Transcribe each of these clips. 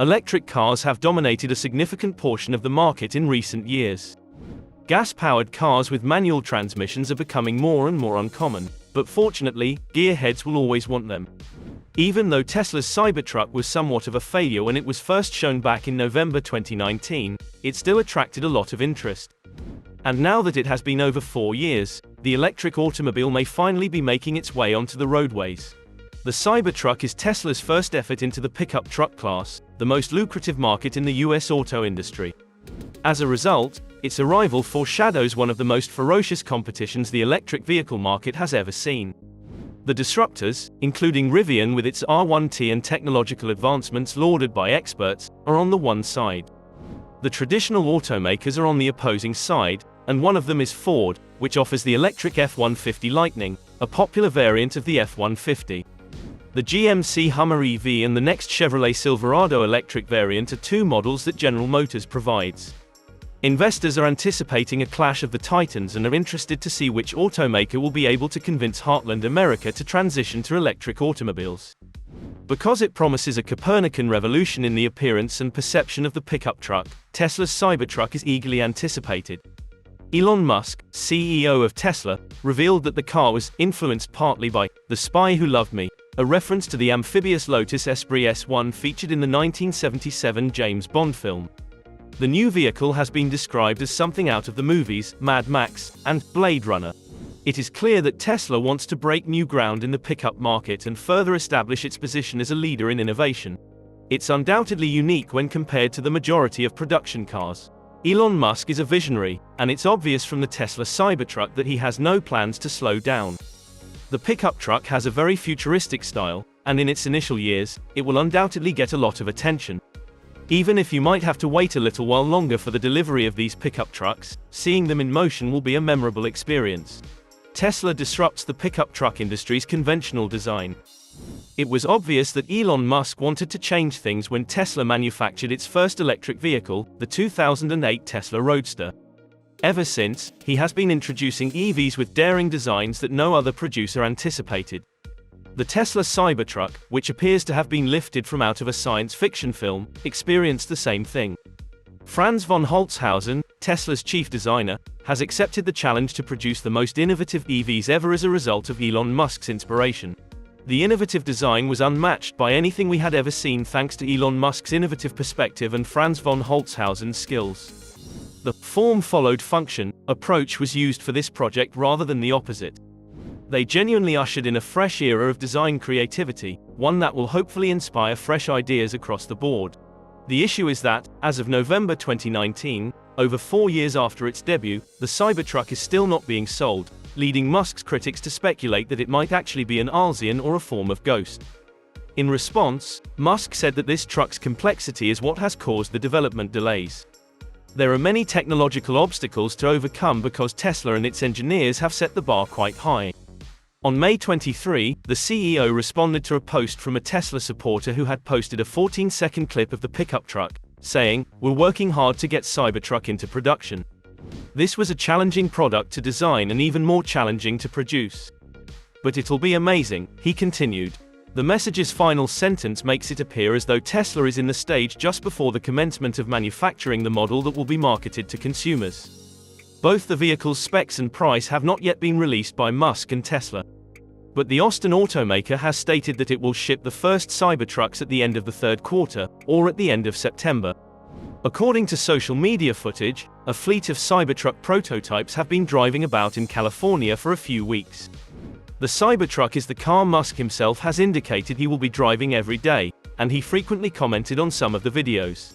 Electric cars have dominated a significant portion of the market in recent years. Gas-powered cars with manual transmissions are becoming more and more uncommon, but fortunately, gearheads will always want them. Even though Tesla's Cybertruck was somewhat of a failure when it was first shown back in November 2019, it still attracted a lot of interest. And now that it has been over 4 years, the electric automobile may finally be making its way onto the roadways. The Cybertruck is Tesla's first effort into the pickup truck class, the most lucrative market in the US auto industry. As a result, its arrival foreshadows one of the most ferocious competitions the electric vehicle market has ever seen. The disruptors, including Rivian with its R1T and technological advancements lauded by experts, are on the one side. The traditional automakers are on the opposing side, and one of them is Ford, which offers the electric F-150 Lightning, a popular variant of the F-150. The GMC Hummer EV and the next Chevrolet Silverado electric variant are two models that General Motors provides. Investors are anticipating a clash of the titans and are interested to see which automaker will be able to convince Heartland America to transition to electric automobiles. Because it promises a Copernican revolution in the appearance and perception of the pickup truck, Tesla's Cybertruck is eagerly anticipated. Elon Musk, CEO of Tesla, revealed that the car was influenced partly by The Spy Who Loved Me, a reference to the amphibious Lotus Esprit S1 featured in the 1977 James Bond film. The new vehicle has been described as something out of the movies Mad Max and Blade Runner. It is clear that Tesla wants to break new ground in the pickup market and further establish its position as a leader in innovation. It's undoubtedly unique when compared to the majority of production cars. Elon Musk is a visionary, and it's obvious from the Tesla Cybertruck that he has no plans to slow down. The pickup truck has a very futuristic style, and in its initial years, it will undoubtedly get a lot of attention. Even if you might have to wait a little while longer for the delivery of these pickup trucks, seeing them in motion will be a memorable experience. Tesla disrupts the pickup truck industry's conventional design. It was obvious that Elon Musk wanted to change things when Tesla manufactured its first electric vehicle, the 2008 Tesla Roadster. Ever since, he has been introducing EVs with daring designs that no other producer anticipated. The Tesla Cybertruck, which appears to have been lifted from out of a science fiction film, experienced the same thing. Franz von Holzhausen, Tesla's chief designer, has accepted the challenge to produce the most innovative EVs ever as a result of Elon Musk's inspiration. The innovative design was unmatched by anything we had ever seen thanks to Elon Musk's innovative perspective and Franz von Holzhausen's skills. The form-followed-function approach was used for this project rather than the opposite. They genuinely ushered in a fresh era of design creativity, one that will hopefully inspire fresh ideas across the board. The issue is that, as of November 2019, over 4 years after its debut, the Cybertruck is still not being sold, leading Musk's critics to speculate that it might actually be an Arlesian or a form of ghost. In response, Musk said that this truck's complexity is what has caused the development delays. There are many technological obstacles to overcome because Tesla and its engineers have set the bar quite high. On May 23, the CEO responded to a post from a Tesla supporter who had posted a 14-second clip of the pickup truck, saying, "We're working hard to get Cybertruck into production. This was a challenging product to design and even more challenging to produce. But it'll be amazing," he continued. The message's final sentence makes it appear as though Tesla is in the stage just before the commencement of manufacturing the model that will be marketed to consumers. Both the vehicle's specs and price have not yet been released by Musk and Tesla. But the Austin automaker has stated that it will ship the first Cybertrucks at the end of the third quarter, or at the end of September. According to social media footage, a fleet of Cybertruck prototypes have been driving about in California for a few weeks. The Cybertruck is the car Musk himself has indicated he will be driving every day, and he frequently commented on some of the videos.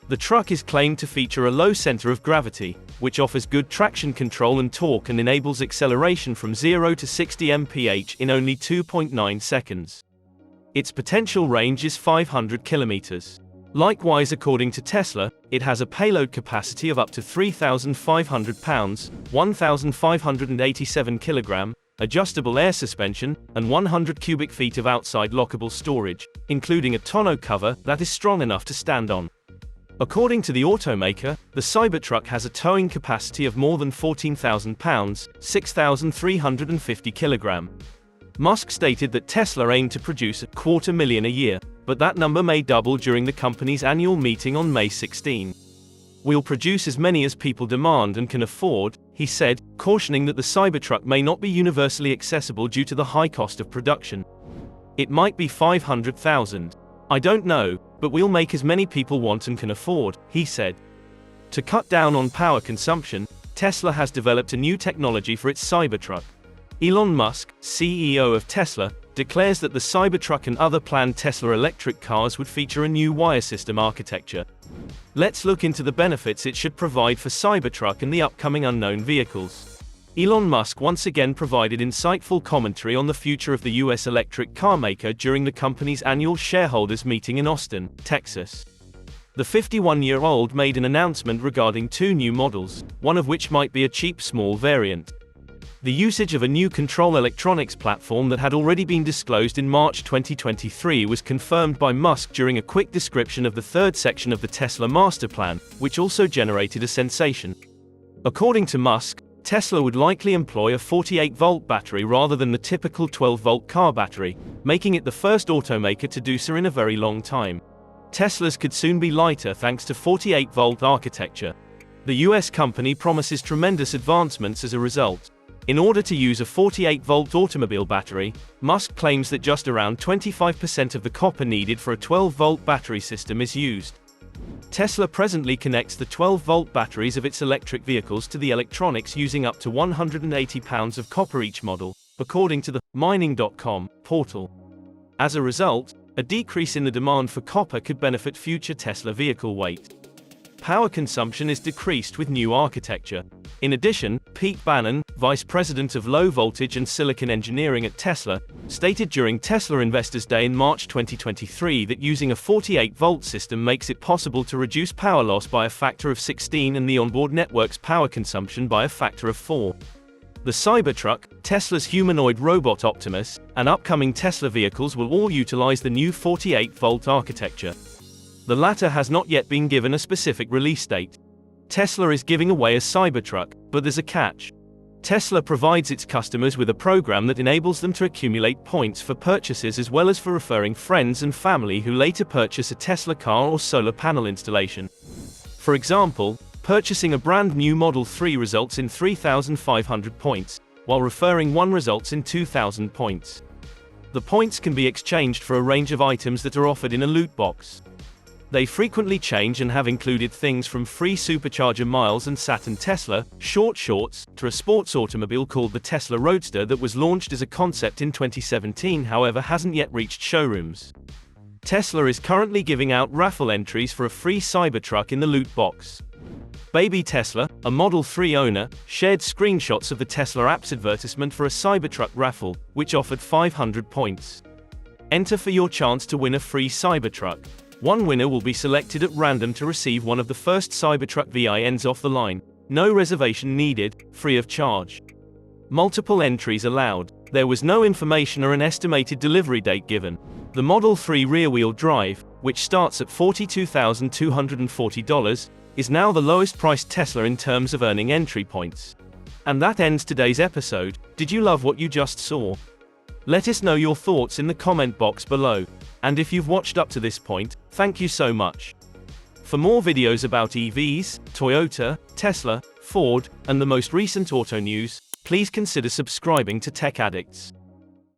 The truck is claimed to feature a low center of gravity, which offers good traction control and torque and enables acceleration from 0 to 60 mph in only 2.9 seconds. Its potential range is 500 kilometers. Likewise, according to Tesla, it has a payload capacity of up to 3,500 pounds, 1,587 kilogram, adjustable air suspension, and 100 cubic feet of outside lockable storage, including a tonneau cover that is strong enough to stand on. According to the automaker, the Cybertruck has a towing capacity of more than 14,000 pounds, 6,350 kilogram. Musk stated that Tesla aimed to produce 250,000 a year, but that number may double during the company's annual meeting on May 16. "We'll produce as many as people demand and can afford," he said, cautioning that the Cybertruck may not be universally accessible due to the high cost of production. "It might be 500,000. I don't know, but we'll make as many people want and can afford," he said. To cut down on power consumption, Tesla has developed a new technology for its Cybertruck. Elon Musk, CEO of Tesla, declares that the Cybertruck and other planned Tesla electric cars would feature a new wire system architecture. Let's look into the benefits it should provide for Cybertruck and the upcoming unknown vehicles. Elon Musk once again provided insightful commentary on the future of the US electric car maker during the company's annual shareholders meeting in Austin, Texas. The 51-year-old made an announcement regarding two new models, one of which might be a cheap small variant. The usage of a new control electronics platform that had already been disclosed in March 2023 was confirmed by Musk during a quick description of the third section of the Tesla master plan, which also generated a sensation. According to Musk, Tesla would likely employ a 48-volt battery rather than the typical 12-volt car battery, making it the first automaker to do so in a very long time. Teslas could soon be lighter thanks to 48-volt architecture. The US company promises tremendous advancements as a result. In order to use a 48-volt automobile battery, Musk claims that just around 25% of the copper needed for a 12-volt battery system is used. Tesla presently connects the 12-volt batteries of its electric vehicles to the electronics using up to 180 pounds of copper each model, according to the Mining.com portal. As a result, a decrease in the demand for copper could benefit future Tesla vehicle weight. Power consumption is decreased with new architecture. In addition, Pete Bannon, Vice President of Low Voltage and Silicon Engineering at Tesla, stated during Tesla Investors Day in March 2023 that using a 48-volt system makes it possible to reduce power loss by a factor of 16 and the onboard network's power consumption by a factor of 4. The Cybertruck, Tesla's humanoid robot Optimus, and upcoming Tesla vehicles will all utilize the new 48-volt architecture. The latter has not yet been given a specific release date. Tesla is giving away a Cybertruck, but there's a catch. Tesla provides its customers with a program that enables them to accumulate points for purchases as well as for referring friends and family who later purchase a Tesla car or solar panel installation. For example, purchasing a brand new Model 3 results in 3,500 points, while referring one results in 2,000 points. The points can be exchanged for a range of items that are offered in a loot box. They frequently change and have included things from free supercharger miles and Saturn Tesla shorts to a sports automobile called the Tesla Roadster that was launched as a concept in 2017, however hasn't yet reached showrooms. Tesla is currently giving out raffle entries for a free Cybertruck in the loot box. Baby Tesla, a Model 3 owner, shared screenshots of the Tesla app's advertisement for a Cybertruck raffle, which offered 500 points. Enter for your chance to win a free Cybertruck. One winner will be selected at random to receive one of the first Cybertruck VINs off the line. No reservation needed, free of charge. Multiple entries allowed. There was no information or an estimated delivery date given. The Model 3 rear-wheel drive, which starts at $42,240, is now the lowest priced Tesla in terms of earning entry points. And that ends today's episode. Did you love what you just saw? Let us know your thoughts in the comment box below. And if you've watched up to this point, thank you so much. For more videos about EVs, Toyota, Tesla, Ford, and the most recent auto news, please consider subscribing to Tech Addicts.